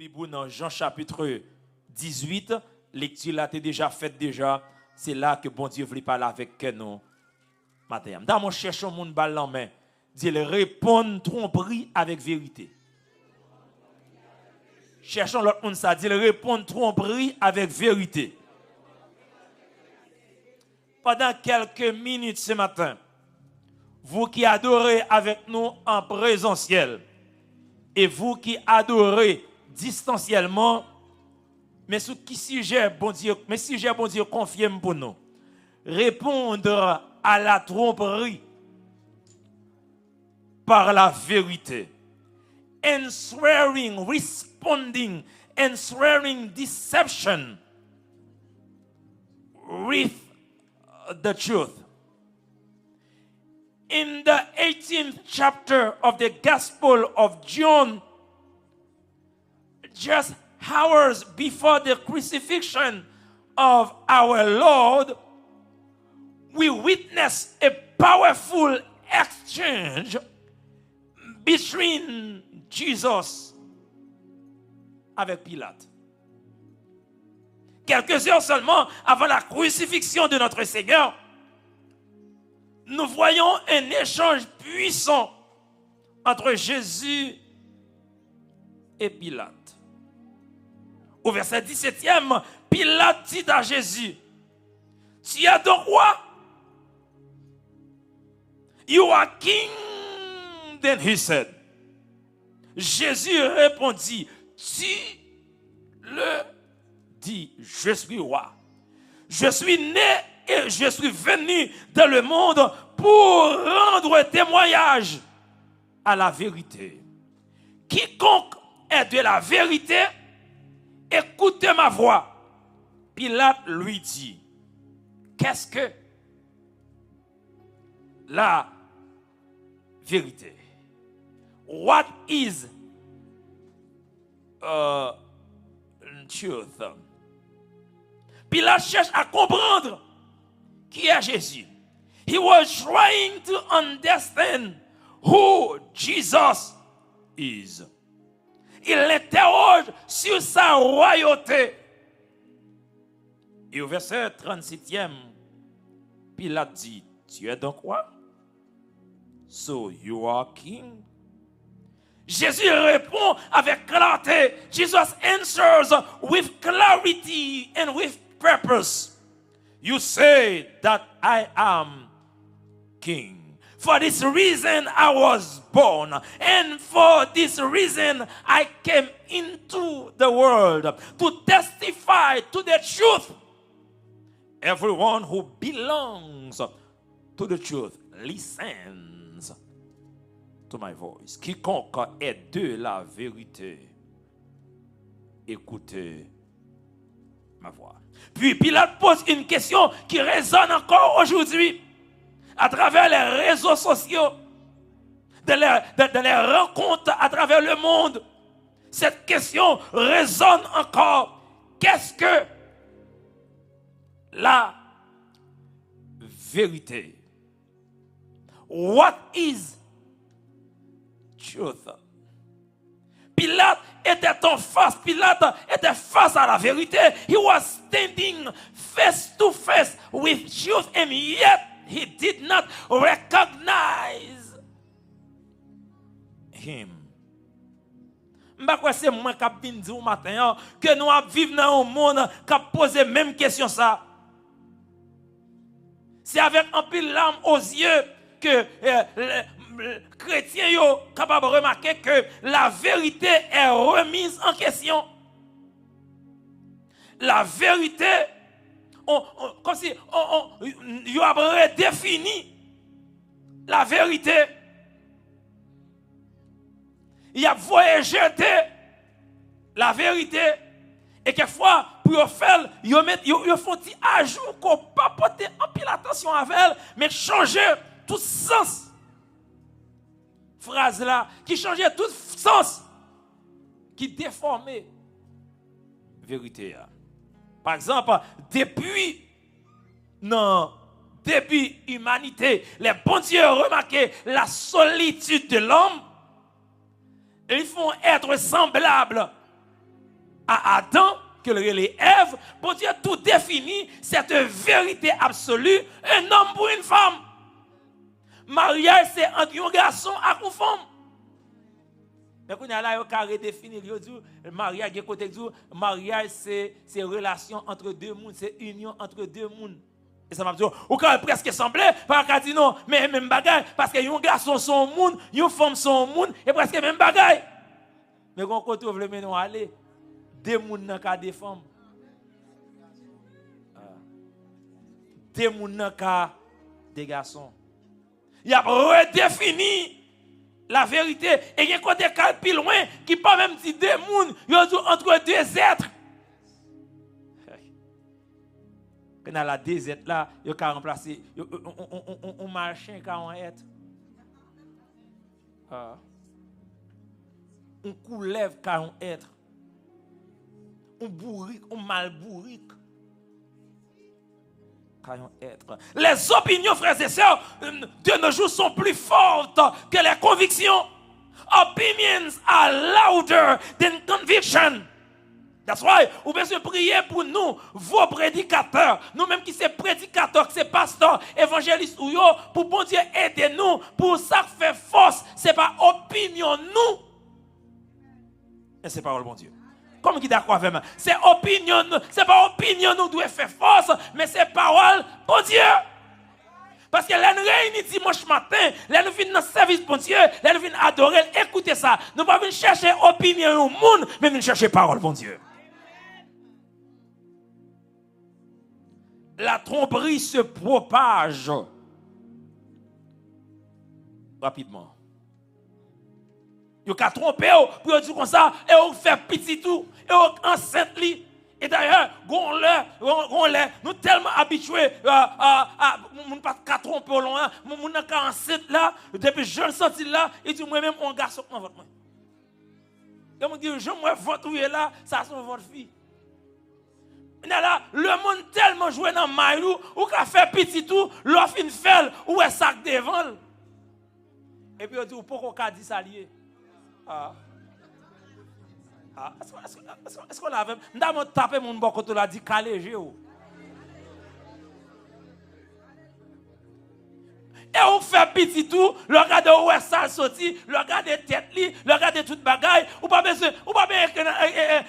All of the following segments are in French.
Bible dans Jean chapitre 18, lecture là t'es déjà faite déjà, c'est là que bon Dieu voulait parler avec nous matin. Dans mon cherche mon balle en main, dit répondre tromperie avec vérité. Cherchons l'autre monde ça dit répondre tromperie avec vérité. Pendant quelques minutes ce matin, vous qui adorez avec nous en présentiel et vous qui adorez distanciellement, mais sous qui sujet bon Dieu, confirme pour nous. Répondre à la tromperie par la vérité. Responding deception with the truth. In the 18th chapter of the Gospel of John, just hours before the crucifixion of our Lord, we witness a powerful exchange between Jesus avec Pilate. Quelques heures seulement avant la crucifixion de notre Seigneur, nous voyons un échange puissant entre Jésus et Pilate. Au verset 17e, Pilate dit à Jésus, « Tu es donc roi? You are king? » Then he said, Jésus répondit, « Tu le dis, je suis roi. Je suis né et je suis venu dans le monde pour rendre témoignage à la vérité. Quiconque est de la vérité, écoutez ma voix. » Pilate lui dit, qu'est-ce que la vérité? What is truth? Pilate cherche à comprendre qui est Jésus. He was trying to understand who Jesus is. Il l'interroge sur sa royauté. Et au verset 37e, Pilate dit, tu es donc roi? So you are king? Jésus répond avec clarté. Jesus answers with clarity and with purpose. You say that I am king. For this reason I was born, and for this reason I came into the world to testify to the truth. Everyone who belongs to the truth listens to my voice. Quiconque est de la vérité, écoutez ma voix. Puis Pilate pose une question qui résonne encore aujourd'hui à travers les réseaux sociaux, dans les rencontres à travers le monde. Cette question résonne encore. Qu'est-ce que la vérité? What is truth? Pilate était en face. Pilate était face à la vérité. He was standing face to face with truth, and yet he did not recognize him. C'est moi qui ai dit au matin que nous vivons dans un monde qui pose la même question. C'est avec un peu de larmes aux yeux que les chrétiens sont capables de remarquer que la vérité est remise en question. La vérité, comme si on a redéfini la vérité. Il a voyé jeter la vérité. Et quelquefois, pour faire, ils font un ajout qu'on ne peut pas porter en pile attention avec elle, mais changer tout sens. Phrase là, qui changeait tout sens, qui déformait vérité. Par exemple, depuis l'humanité, les bons dieux ont remarqué la solitude de l'homme. Ils font être semblables à Adam, que les Ève, bon Dieu tout définit cette vérité absolue, un homme pour une femme. Mariage, c'est entre un garçon et une femme. Mais quand on a là, on a redéfini, mariage, c'est relation entre deux mondes, c'est union entre deux mondes. Et ça m'a dit, ou quand presque semblé, par contre, dit non, mais même bagaille, parce que un garçon son monde, une femme son monde, et presque même bagaille. Mais quand on trouve le menon aller, deux mondes dans cas des femmes. Deux mondes dans cas des garçons. Il a redéfini la vérité. Et il y a côté plus loin qui pas même dit deux mondes, il y a entre deux êtres. Quand on a deux êtres là, il y a remplacer on machin quand on être. On coulève quand on être. On bourrique, on mal bourrique. Les opinions, frères et sœurs, de nos jours sont plus fortes que les convictions. Opinions are louder than conviction. That's why, vous besoin prier pour nous, vos prédicateurs, nous-mêmes qui sommes prédicateurs, qui sommes pasteurs, évangélistes ou yo, pour bon Dieu aider nous, pour ça faire force, c'est pas opinion nous, et c'est parole bon Dieu. Comme qui d'accord avec moi? C'est opinion, c'est pas opinion nous doit faire force, mais c'est parole pour Dieu. Parce que là nous réunis dimanche matin, là nous venons dans le service pour Dieu, là nous venons adorer, écoutez ça. Nous ne pas venir chercher opinion au monde, mais venir chercher parole pour Dieu. La tromperie se propage rapidement. Vous avez trompé, pour dire comme ça, et vous faites petit tout, et vous enceinte li. Et d'ailleurs, nous tellement habitués à ne pas tromper au loin, nous n'avons qu'à enceinte là, depuis je le senti là, et dit moi-même, on garçon dans votre main. Et on dit, je me votre là, ça c'est votre fille. Là, le monde tellement joué dans maillou, ou qu'a fait petit tout, l'offre une felle, ou un sac devant. Et puis on dit, pourquoi on dit ça lié? Est-ce qu'on a même nous tapé mon bon côté là dit calégé ou et on fait petit tout le regarder où est ça sorti le regarder tête li le regarder toute bagaille ou pas besoin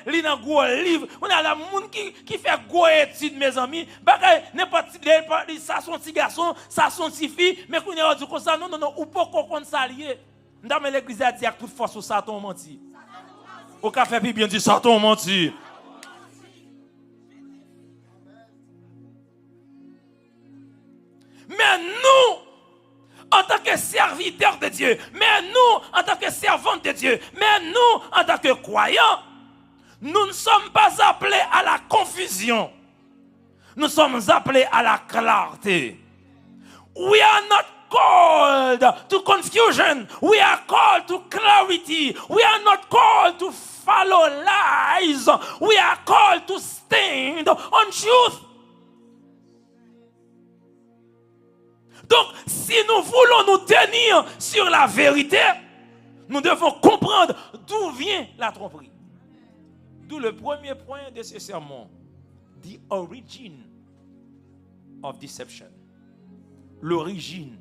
li dans gros livre on a la monde qui fait gros étude mes amis bagaille n'importe ça son petit garçon ça son petit fille mais qu'on a dit comme ça non ou pas qu'on s'allier dans l'église a dit avec toute force ça ton menti. Au café bien dit ça ton menti. Mais nous, en tant que serviteurs de Dieu, mais nous, en tant que servantes de Dieu, mais nous, en tant que croyants, nous ne sommes pas appelés à la confusion. Nous sommes appelés à la clarté. We are not called to confusion. We are called to clarity. We are not called to follow lies. We are called to stand on truth. Donc, si nous voulons nous tenir sur la vérité, nous devons comprendre d'où vient la tromperie. D'où le premier point de ce sermon. The origin of deception. L'origine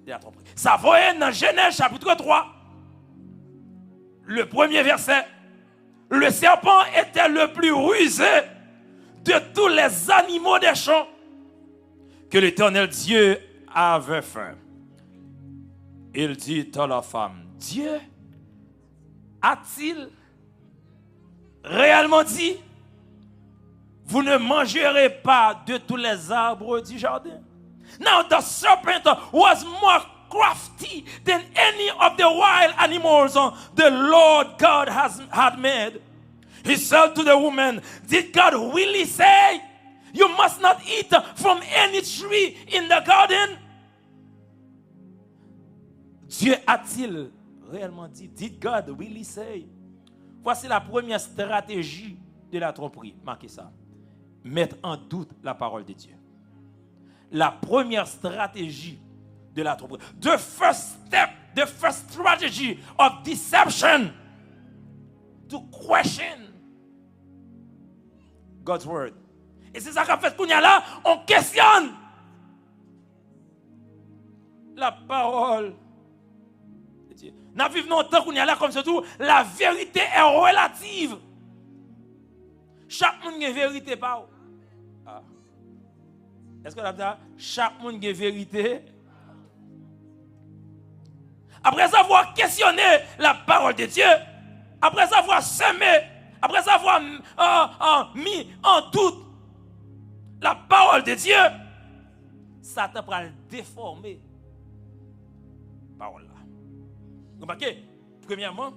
de la tromperie. Ça va dans Genèse chapitre 3. Le premier verset. Le serpent était le plus rusé de tous les animaux des champs que l'Éternel Dieu avait fait. Il dit à la femme, Dieu a-t-il réellement dit, vous ne mangerez pas de tous les arbres du jardin? Now the serpent was more crafty than any of the wild animals the Lord God had made. He said to the woman, did God really say, you must not eat from any tree in the garden? Dieu a-t-il réellement dit? Did God really say? Voici la première stratégie de la tromperie. Marquez ça. Mettre en doute la parole de Dieu. La première stratégie de la tromperie. The first step, the first strategy of deception. To question God's word. Et c'est ça qu'a fait qu'on y a là, on questionne la parole de Dieu. Nous vivons longtemps qu'on y a là comme surtout, la vérité est relative. Chaque monde a une vérité pas. Ah. Est-ce que chaque monde a une vérité? Après avoir questionné la parole de Dieu, après avoir semé, après avoir mis en doute la parole de Dieu, Satan va le déformer. Parole là. Remarquez, premièrement,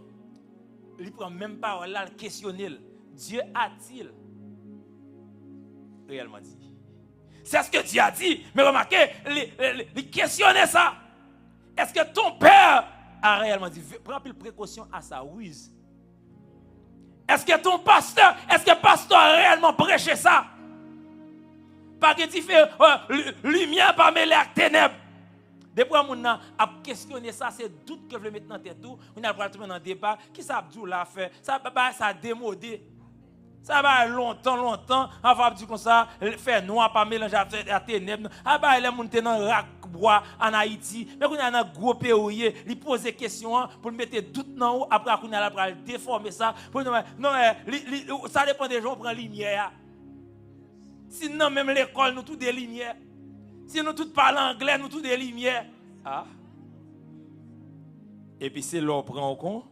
il prend même parole là, le questionner. Dieu a-t-il réellement dit? C'est ce que Dieu a dit. Mais remarquez, il questionner ça. Est-ce que ton père a réellement dit? Prends plus de précaution à sa ruse. Est-ce que ton pasteur, est-ce que le pasteur a réellement prêché ça? Pas que tu fais lumière par mêler avec ténèbres. Depuis qu'on a questionné ça, c'est doute que je vais mettre dans tête tout. On a pris dans un débat. Qui ça Abdou l'a fait? Ça a démodé. Ça va longtemps. On va dire comme ça, faire noir par mélanger à ténèbres. Ah bah les gens dans rac bois en Haïti, mais qu'on a un gros pays, il pose des questions pour mettre doute dans haut après qu'on a la déformer ça. Non, ça dépend des gens prend lumière. Sinon même l'école nous tout des lumières. Si nous tous parlons anglais, nous tous des lumières. Ah. Et puis c'est l'on prend en compte.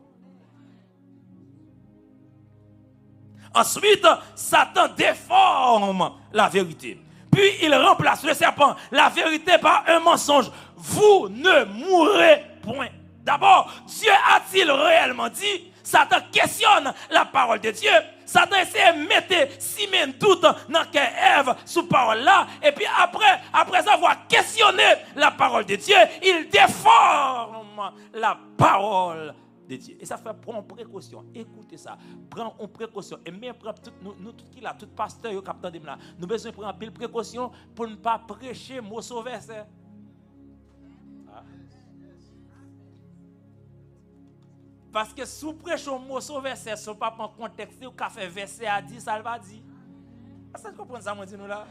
Ensuite, Satan déforme la vérité. Puis il remplace le serpent, la vérité par un mensonge. Vous ne mourrez point. D'abord, Dieu a-t-il réellement dit? Satan questionne la parole de Dieu. Satan essaie de mettre simen doute dans Ève sous parole là. Et puis après avoir questionné la parole de Dieu, il déforme la parole de Dieu. Et ça fait prendre précaution. Écoutez ça. Prends en précaution. Et même nous tout qui là, tout pasteur qui captant là, nous besoin prendre pile précaution pour ne pas prêcher mot sauveur. Parce que sous prêchons mot sauveur, c'est son pas en contexte ou qu'a fait verset à dire ça va dire. Est-ce que vous comprenez ça moi dis nous là?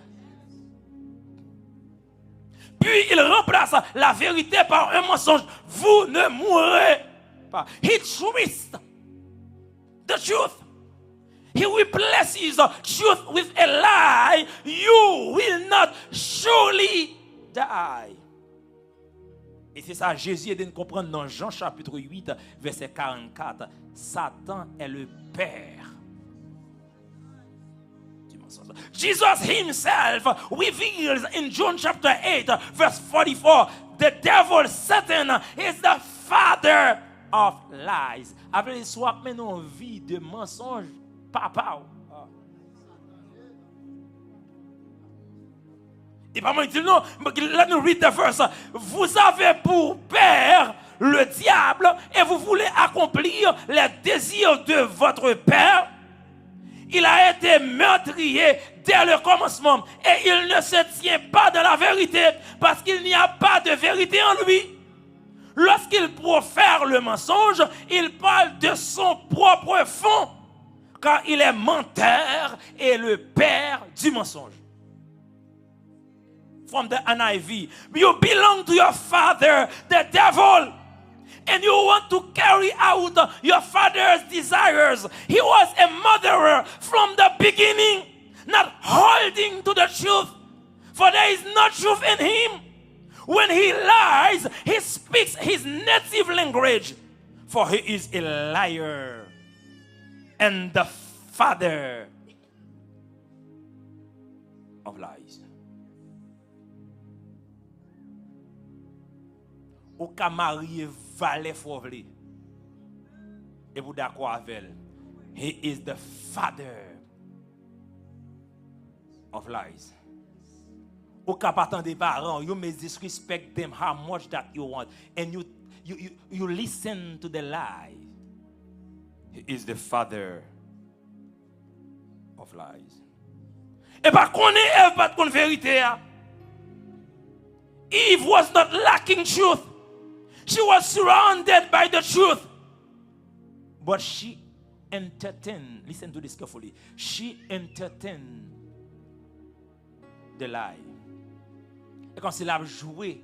Puis il remplace la vérité par un mensonge. Vous ne mourrez pas. He twists the truth. He replaces truth with a lie. You will not surely die. Et c'est ça, Jésus est de nous comprendre dans Jean chapitre 8, verset 44. Satan est le père du mensonge. Jesus himself reveals in John chapter 8, verse 44, the devil, Satan, is the father of lies. Avec soit maintenant vie de mensonge, papa. Et pas moi il dit non, let me read the verse. Vous avez pour père le diable et vous voulez accomplir les désirs de votre père. Il a été meurtrier dès le commencement et il ne se tient pas de la vérité parce qu'il n'y a pas de vérité en lui. Lorsqu'il profère le mensonge, il parle de son propre fond car il est menteur et le père du mensonge. From the NIV. You belong to your father, the devil, and you want to carry out your father's desires. He was a murderer from the beginning, not holding to the truth, for there is no truth in him. When he lies, he speaks his native language, for he is a liar and the father of lies. Ou ka marié valet fovle. Et vous d'accord avec elle. He is the father of lies. Ou ka partant des parents, you may disrespect them how much that you want. And you listen to the lie. He is the father of lies. Et pas qu'on est pas de vérité. Eve was not lacking truth. She was surrounded by the truth. But she entertained. Listen to this carefully. She entertained the lie. Et quand c'est a joué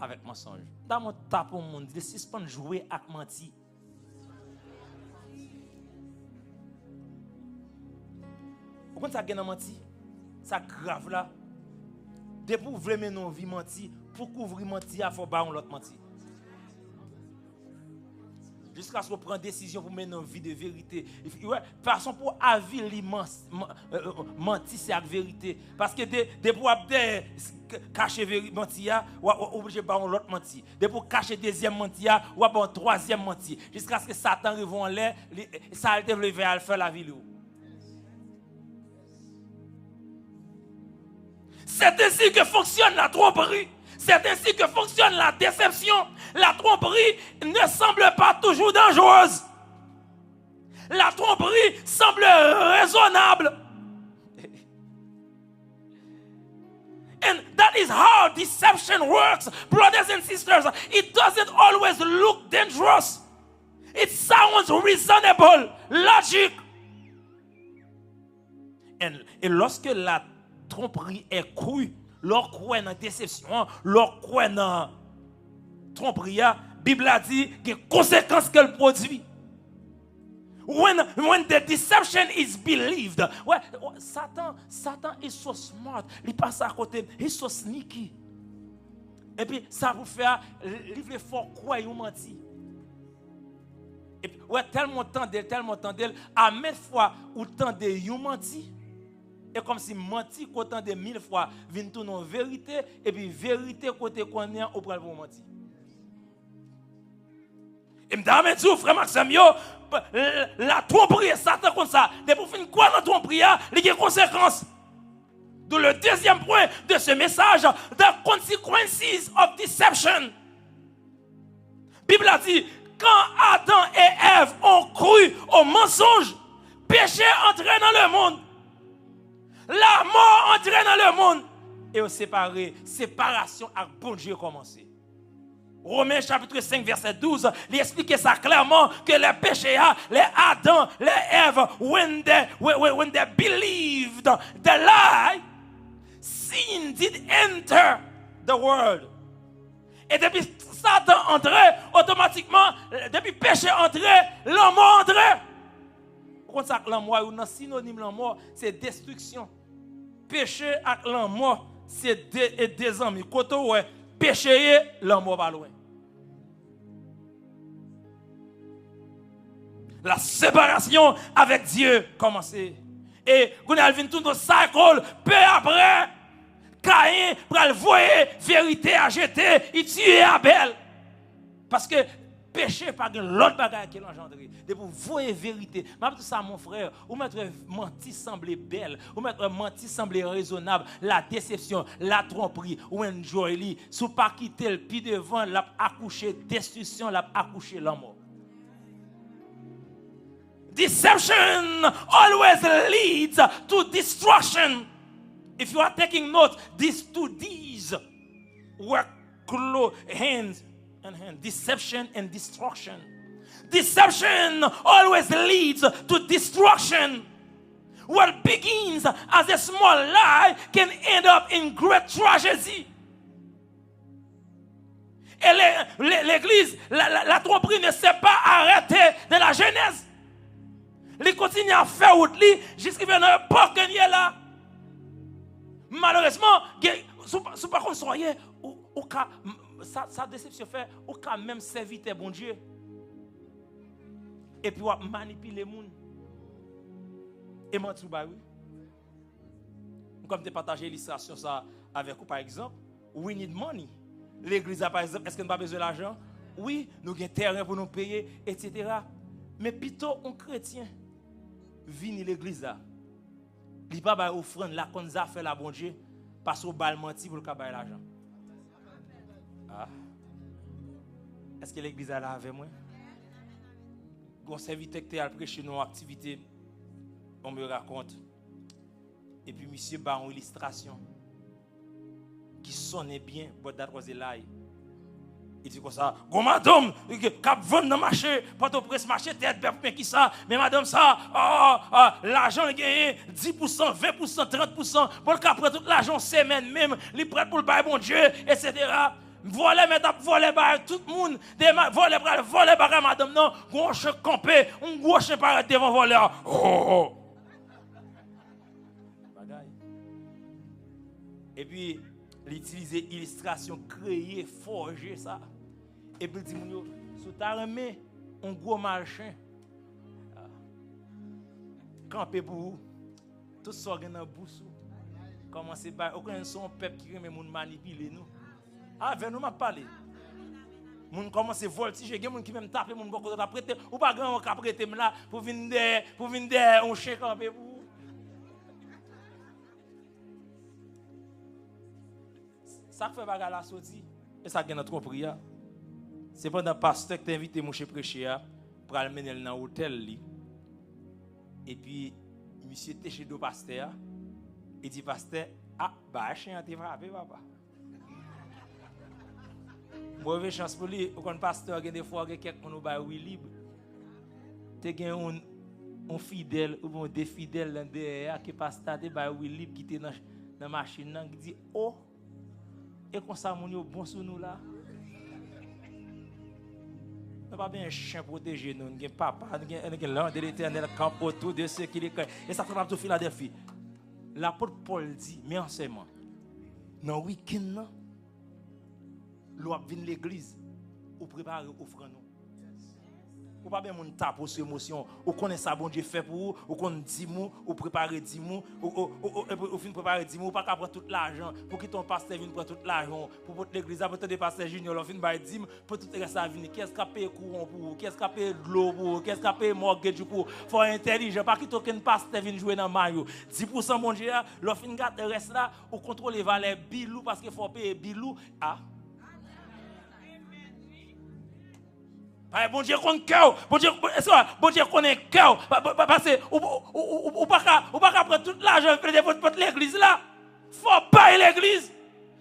avec mensonge. Dans mon tape au monde, de suspendre jouer avec menti. Vous comprenez ça qui est menti? Ça grave là. Depuis que vous voulez mener nos vies menti, pour couvrir menti, il faut pas l'autre menti. Jusqu'à ce qu'on prenne décision pour mener une vie de vérité. Ouais, façon pour avis l'immense mentir c'est la vérité parce que de pour cacher mentir ou obligé par l'autre mentir. De pour cacher deuxième mentir ou par troisième mentir jusqu'à ce que Satan arrive en l'air, ça a développé à faire la vie. C'est ainsi que fonctionne la tromperie. C'est ainsi que fonctionne la déception. La tromperie ne semble pas toujours dangereuse. La tromperie semble raisonnable. And that is how deception works, brothers and sisters. It doesn't always look dangerous. It sounds reasonable, logic. Et lorsque la tromperie est crue, leur croit dans déception, leur croit dans tromperie, la Bible a dit que conséquences qu'elle produit. When the deception is believed, Satan is so smart, il passe à côté, he's so sneaky. Et puis ça vous fait livrer fort quoi il menti. Et puis tellement d'elle, à même fois ou tant de you menti. Et comme si menti autant de 1000 fois vient tourner en vérité et puis vérité côté qu'on est au pral pour mentir. Et m'dame dit frère Maxime yo la tromperie Satan comme ça, de pour finir quoi dans tromperie, il y a des conséquences. D'où le deuxième point de ce message, the consequences of deception. Bible a dit quand Adam et Ève ont cru au mensonge, péché entrait dans le monde. La mort entrait dans le monde et au séparation avec bon Dieu commencé. Romains chapitre 5 verset 12, il explique ça clairement que les péchés, les Adam, les Ève, when they believed the lie, sin did enter the world. Et depuis Satan entrait, automatiquement, depuis péché entrait, la mort entrait. Quand ça la mort ou non synonyme la mort, c'est destruction. Péché avec la mort, c'est des amis. Quand ouais, péché, la mort pas loin. La séparation avec Dieu commencé. Et quand on vient tout dans cycle, peu après, Caïn pral voyer vérité à jeter, il tue Abel. Parce que péché pas l'autre bagaille qui l'engendré. De pour voir vérité. Mais tout ça mon frère, ou mettre menti semblait belle, ou mettre menti semblait raisonnable, la déception, la tromperie, ou enjoy sous pas quitter le pied devant, l'a accouché destruction, l'a accouché la mort. Deception always leads to destruction. If you are taking note, these work close hands and hand. Deception and destruction. Deception always leads to destruction. What begins as a small lie can end up in great tragedy. Et l'église, la tromperie ne s'est pas arrêtée de la Genèse. Il continue à faire autre jusqu'à ce que l'époque qu'il y a là. Malheureusement, si par contre soyez sa déception fait au cas même serviteur bon Dieu. Et puis on manipule les gens. Et mentir bah oui. Comme tu partager l'illustration ça avec vous par exemple, we need money. L'église par exemple, est-ce qu'on n'a pas besoin d'argent? Oui, nous avons terrain pour nous payer, etc. Mais plutôt un chrétien vient l'église là. Il n'y a pas d'offrande là qu'on a fait la bon Dieu parce qu'on a menti pour le cabaret l'argent. Ah. Est-ce que l'église est là avec moi? Quand serviteur qui a prêché nos activités, on me raconte. Et puis monsieur a une illustration qui sonnait bien, but that was a lie. Il dit comme ça, go madame, cap vendre dans marché, pas au presse marché tête mais qui ça, mais madame ça, l'argent gagné 10%, 20%, 30%, pour le cap prend tout l'argent semaine même, il prêt pour le bail bon Dieu, etc. Voler mettre voler bail tout le monde, voler bail madame non, gauche campé, on gauche paraît devant voleur. Oh. Et puis l'utiliser illustration, créer, forger ça. Et puis il dit, si tu as remis un gros marché, camper pour vous, tout ça dans le bouche. Commencez par aucun son peuple qui remet moun manipuler nous. Ah, vers nous m'a parlé. Moun commence voltiger, il y a moun qui même taper moun beaucoup de prêter ou pas grand qui prêter là pour venir un chien camper pour vous. Ça fait bagarre la sortie et ça gagne notre prière. C'est pendant pasteur qui t'a invité mon chef prêcher pour aller mener dans l'hôtel et puis monsieur était chez deux pasteurs et dit pasteur bah chien t'es frappé papa. Mauvaise chance pour lui, au pasteur gagne des fois quelqu'un nous ba oui libre. T'es gagne un fidèle ou un défidèle là derrière qui pasteur te ba oui libre qui était dans machine qui dit oh et comme ça, mon yo bon sous nous là. Nous pas bien un chien protégé nous, un papa, un l'ange de l'Éternel camp autour de ceux qui les connaissent. Et ça fait pas tout Philadelphie. L'apôtre Paul dit, mais enseignement, dans le week-end, l'on vient l'église, ou préparer offrande. Ou pas bien mon tape sur émotion, ou connaît ça bon Dieu fait pour vous, ou connaît 10 mots, ou préparer 10 mots, ou fin préparer 10 mots, ou pas prendre tout l'argent pour que ton pasteur vienne prendre tout l'argent pour l'église pour te pasteur junior, on fin bailler 10 pour tout reste à venir. Qu'est-ce qu'a payé courant pour vous, qu'est-ce qu'a payé de l'eau pour vous, qu'est-ce qu'a payé mortgage pour vous. Faut intelligent, pas que aucun pasteur vienne jouer dans maillot. 10% mon Dieu, l'on fin garde reste là, ou contrôler valeur bilou parce qu'il faut payer bilou. Ah bon Dieu connaît cœur, bon Dieu connaît cœur, parce que ou pas prendre tout l'argent pour l'église là. Faut payer l'église.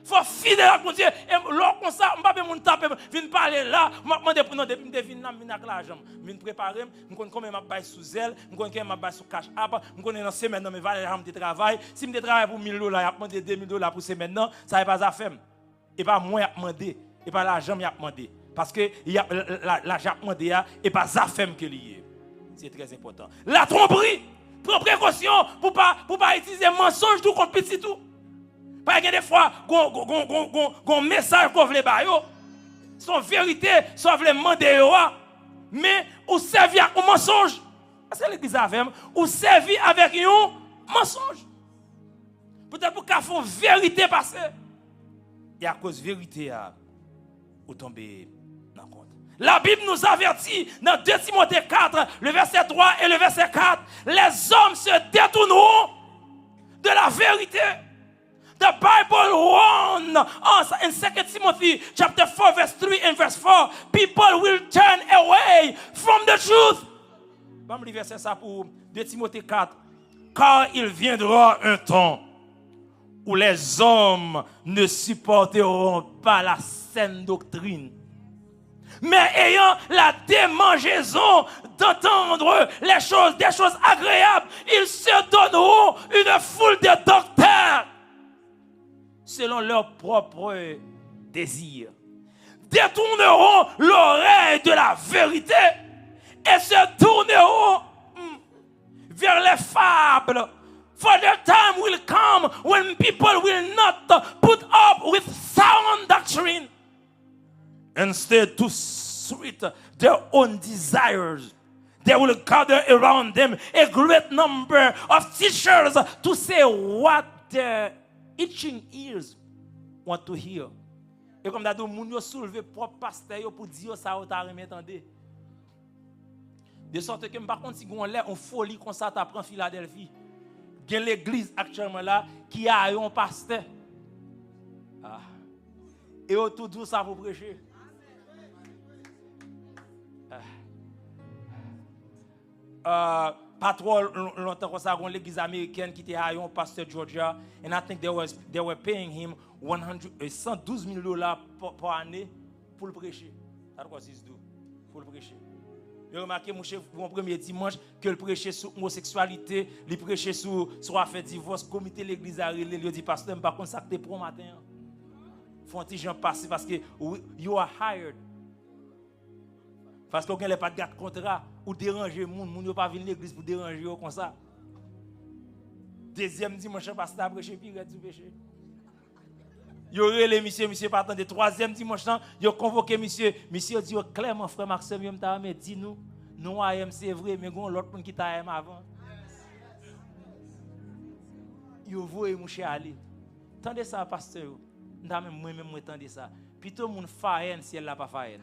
Faut fidèle à mon Dieu. Et l'or comme ça, on pas mon taper, vinn parler là, m'a demander pour nous depuis me devine n'a avec l'argent. Vinn préparer, me connais combien m'a bail sous elle, me connais combien m'a bail sous cash app, me connais dans semaine dans mes valeurs de travail. Si me travaille pour $1000, y a demandé $2000 pour semaine non, ça n'est pas à faire. Et pas moi y a demandé, et pas l'argent y a demandé. Parce que l'argent demandé et pas sa femme que lié. C'est très important. La tromperie, prends précaution pour pas utiliser mensonge tout contre petit tout. Pas des fois gon message qu'on veut ba yo, son vérité, soit veut demander mais ou servir avec un mensonge. Parce que l'église avec ou servir avec un mensonge. Peut-être pour qu'à font vérité passer. Et à cause vérité ou tomber. La Bible nous avertit dans 2 Timothée 4, le verset 3 et le verset 4, les hommes se détourneront de la vérité. The Bible warns us in 2 Timothy chapter 4 verse 3 and verse 4, people will turn away from the truth. Je vais verser ça pour 2 Timothée 4, car il viendra un temps où les hommes ne supporteront pas la saine doctrine, mais ayant la démangeaison d'entendre des choses agréables, ils se donneront une foule de docteurs selon leur propre désir, détourneront l'oreille de la vérité et se tourneront vers les fables. For the time will come when people will not put up with sound doctrine. Instead, to suit their own desires, they will gather around them a great number of teachers to say what their itching ears want to hear. Et comme d'habitude, moun yo soulevé propre pasteur pour dire ça ou ta remet entendre. De sorte que par contre si on l'a on folie comme ça t'apprend Philadelphie. Gen l'église actuellement là qui a un pasteur. Ah. Et autour de ça vous prêcher. Pas trop longtemps comme ça, l'église américaine qui était à un pasteur Georgia, and I think they were paying him $112,000 par année pour le prêcher. Ça quoi c'est tout pour le prêcher. Vous remarquez mon premier dimanche que le prêcher sur homosexualité, le prêcher sur affaire divorce, comité l'église a relé, il dit pasteur, par contre ça que pour matin. Faut un petit gens passer parce que you are hired. Parce qu'on n'a pas de garde contrat ou déranger moun yo pas venir l'église pour déranger comme ça. Deuxième dimanche pasteur prêcher puis du péché. Yo relé monsieur pas attendre troisième dimanche yo convoqué monsieur dit clairement frère Maxime yo t'a mais dit nous aime c'est vrai mais gon l'autre monde qui t'a aime avant. Yo voye mon cher aller. Tendez ça pasteur. Moi même tendez ça. Plutôt moun faen si elle la pas faen.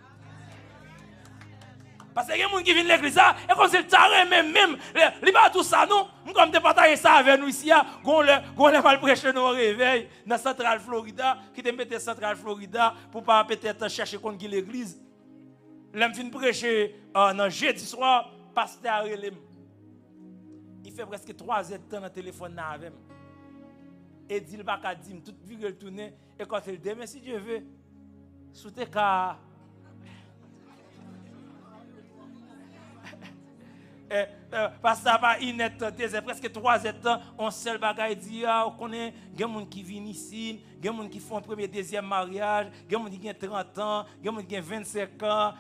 Parce que il y a des gens qui viennent à l'église et comme c'est le taré même il pas tout ça non comme de partager ça avec nous ici gon le mal prêcher nous réveil dans Central Florida qui te mettre Central Florida pour pas peut-être chercher contre qui l'église l'aime fin prêcher dans jeudi soir pasteur relem il fait presque 3 heures de temps dans téléphone avec et dit il pas qu'à dire toute virgule tourner et quand il dit mais si Dieu veut sous tes cas parce que ça va inette presque 3 ans on seul bagaille dit on connaît des gens qui viennent ici des gens qui font un premier deuxième mariage des gens qui ont 30 ans des gens qui ont 25 ans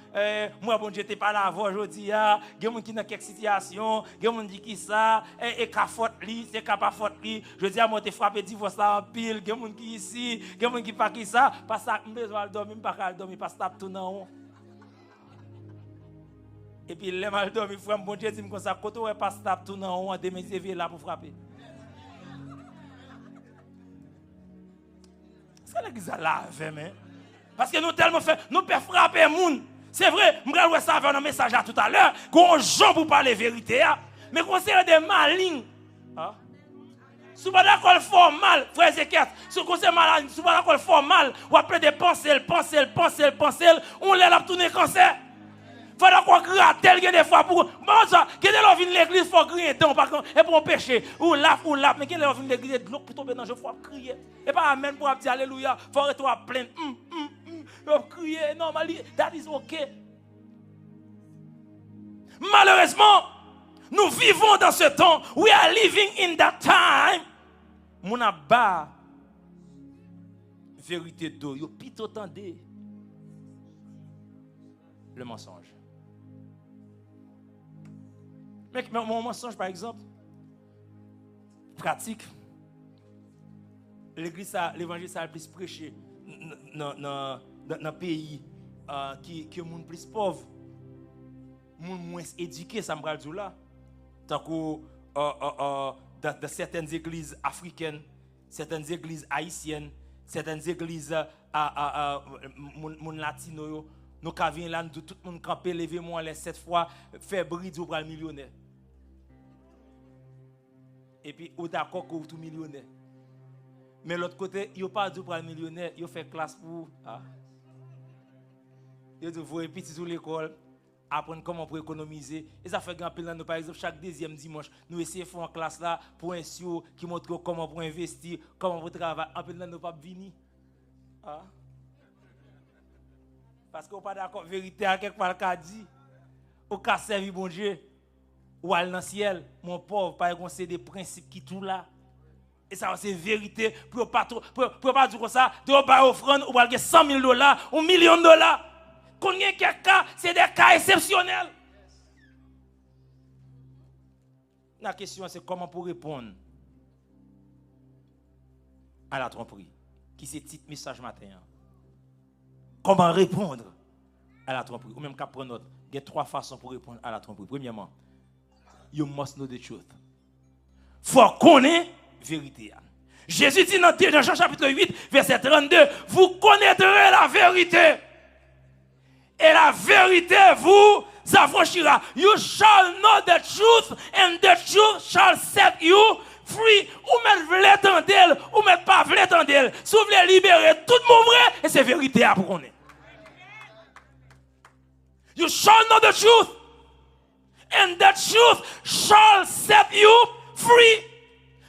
moi bon j'étais pas là avant aujourd'hui des gens qui dans quelques situations des gens qui dit ça et ka faute li c'est ka pas faute li je dis à moi te frapper divorce là en pile des gens qui ici des gens qui pas qui ça parce que besoin dormir pas dormir parce que tape tout non. Et puis les mal dormi frère bon Dieu dit comme ça quand on passe tape tout dans on demain c'est là pour frapper. C'est l'église là mais parce que nous tellement fait nous peut frapper monde. C'est vrai, m'gal ouais ça avec un message à tout à l'heure qu'on gens pour parler vérité mais qu'on c'est des malins. Hein? Si pas d'accord formal frères et sœurs, si qu'on c'est malin, si pas d'accord formal, ou après des pensées, on les a tourner cancer. Faut qu'on gratte des fois pour bon ça que de vient l'église faut crier dedans par contre et pour pécher ou lave mais quand vient l'église de l'eau pour tomber dans jeu faut crier et pas amen pour dire alléluia faut être plein crier normal that is okay. Malheureusement nous vivons dans ce temps we are living in that time mon abba vérité d'eau yo plutôt tendez le mensonge. Mais mon mensonge, par exemple, pratique, l'église, l'évangile, ça a plus prêché dans un pays qui est plus pauvre, moins éduqué, ça me parle de là. Tant que dans certaines églises africaines, certaines églises haïtiennes, certaines églises mon latino, nous avons là, tout le monde campé, lever moi les 7 fois, faire bride pour le millionnaire. Et puis, ou d'accord que tout millionnaire. Mais l'autre côté, il n'y a pas de pour le millionnaire, il fait classe pour. Il dit, vous petit sur l'école, apprendre comment pour économiser. Et ça fait grand pile nous, par exemple, chaque deuxième dimanche, nous essayons de faire une classe là pour un CEO qui montre comment pour investir, comment pour travailler. En pile nous pas venir. Parce qu'on n'est pas d'accord, vérité à quelque part qu'a dit, ou qu'a servi bon Dieu, ou aller dans le ciel, mon pauvre, par exemple, c'est des principes qui tout là. Et ça, c'est vérité, pour pas dire comme ça, de pas offrande, ou pas $100 000, ou $1 million. Quand il y a quelques cas, c'est des cas exceptionnels. La question, c'est comment pour répondre à la tromperie, qui c'est le titre message matin. Comment répondre à la tromperie? Ou même qu'à prendre note. Il y a 3 façons pour répondre à la tromperie. Premièrement, you must know the truth. Faut connaître la vérité. Jésus dit dans Jean chapitre 8, verset 32, vous connaîtrez la vérité. Et la vérité vous affranchira. You shall know the truth and the truth shall set you free. Ou même vle tendel, ou même pas vle tendel. Si vous voulez libérer tout le monde vrai, et c'est vérité à pour connaître. You shall know the truth, and the truth shall set you free.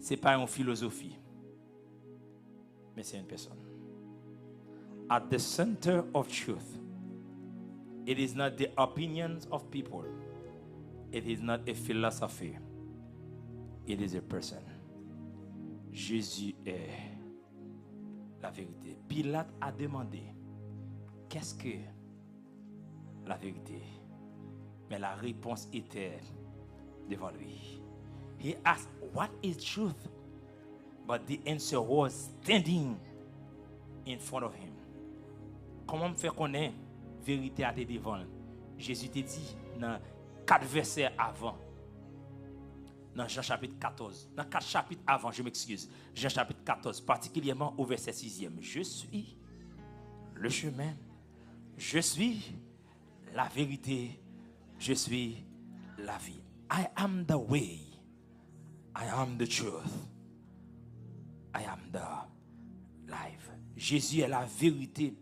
Ce n'est pas une philosophie, mais c'est une personne. At the center of truth, it is not the opinions of people. It is not a philosophy. It is a person. Jésus est la vérité. Pilate a demandé, qu'est-ce que la vérité? Mais la réponse était devant lui. He asked, what is truth? But the answer was standing in front of him. Comment me faire connaître vérité à tes devant? Jésus te dit dans 4 versets avant. Dans Jean chapitre 14. Dans 4 chapitres avant, je m'excuse. Jean chapitre 14, particulièrement au verset 6e. Je suis le chemin. Je suis la vérité. Je suis la vie. I am the way. I am the truth. I am the life. Jésus est la vérité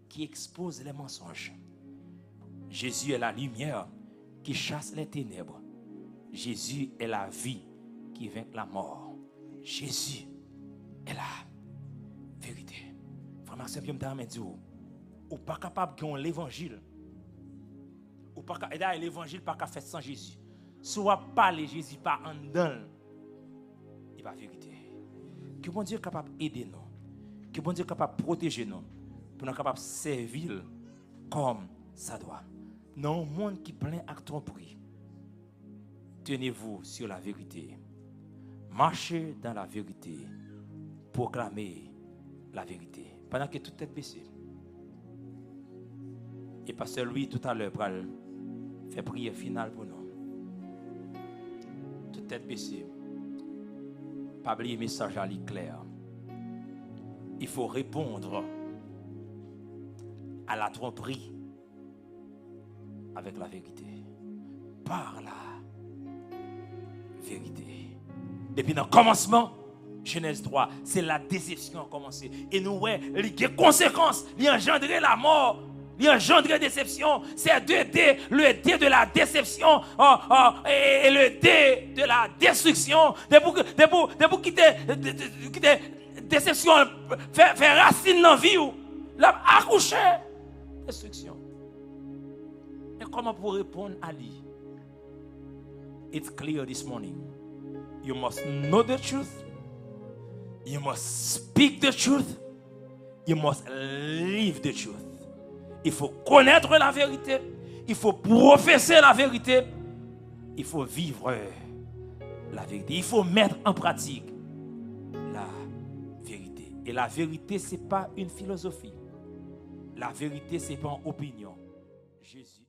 qui expose les mensonges. Jésus est la lumière qui chasse les ténèbres. Jésus est la vie qui vainc la mort. Jésus est la vérité. Frère Maxime, je me dis, ou pas capable de l'évangile. Ou pas capable, et l'évangile pas capable faire sans Jésus. Soit parler Jésus pas en dedans, il va vérité. Que bon Dieu est capable d'aider nous. Que bon Dieu est capable de protéger nous. Pour nous capable de servir comme ça doit. Dans un monde qui est plein de tromperie, tenez-vous sur la vérité. Marchez dans la vérité. Proclamez la vérité. Pendant que tout est baissé. Et pasteur Louis tout à l'heure fait prière finale pour nous. Tout est baissé. Pas oublier message à clair. Il faut répondre à la tromperie avec la vérité. Par la vérité. Depuis le commencement, Genèse 3, c'est la déception qui a commencé. Et nous, ouais, il y a des conséquences. Il y a engendré la mort. Il y a engendré déception. C'est deux dés. Le dé de la déception et le dé de la destruction. Depuis quitter déception, faire racine dans la vie. L'a accouché. Destruction. Et comment pour répondre à lui? It's clear this morning. You must know the truth. You must speak the truth. You must live the truth. Il faut connaître la vérité. Il faut professer la vérité. Il faut vivre la vérité. Il faut mettre en pratique la vérité. Et la vérité, ce n'est pas une philosophie. La vérité, ce n'est pas une opinion. Jésus.